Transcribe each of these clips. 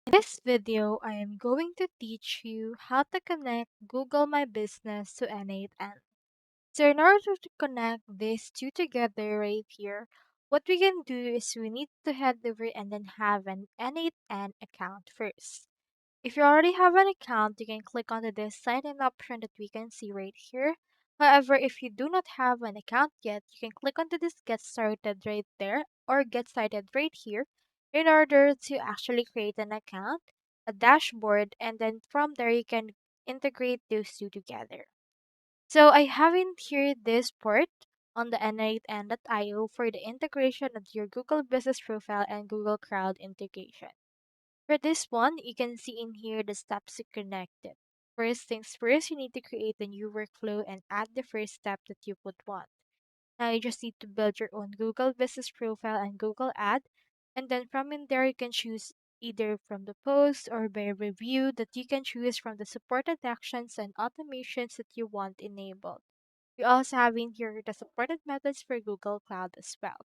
In this video, I am going to teach you how to connect Google My Business to N8N. So in order to connect these two together right here, what we can do is we need to head over and then have an N8N account first. If you already have an account, you can click onto this sign in option that we can see right here. However, if you do not have an account yet, you can click onto this get started right there or get started right here in order to actually create an account, a dashboard, and then from there you can integrate those two together. So I have in here this port on the n8n.io for the integration of your Google Business Profile and Google Cloud integration. For this one, you can see in here the steps to connect it. First things first, you need to create a new workflow and add the first step that you would want. Now you just need to build your own Google Business Profile and Google Ad, and then from in there you can choose either from the post or by review that you can choose from the supported actions and automations that you want enabled. We also have in here the supported methods for Google Cloud as well.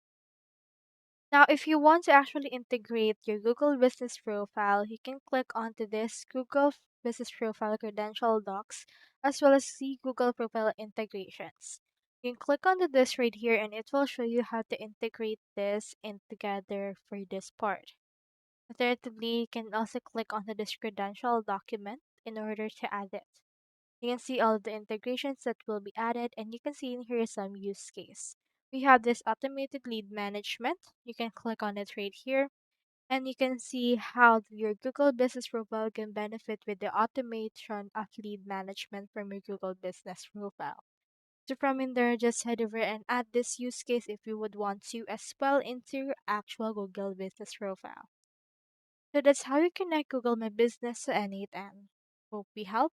Now, if you want to actually integrate your Google Business Profile, you can click onto this Google Business Profile Credential Docs as well as see Google Profile Integrations. You can click onto this right here and it will show you how to integrate this in together for this part. Alternatively, you can also click onto this credential document in order to add it. You can see all of the integrations that will be added and you can see in here some use case. We have this automated lead management. You can click on it right here and you can see how your Google Business Profile can benefit with the automation of lead management from your Google Business Profile. So from in there, just head over and add this use case if you would want to as well into your actual Google Business Profile. So that's how you connect Google My Business to N8N. Hope we help.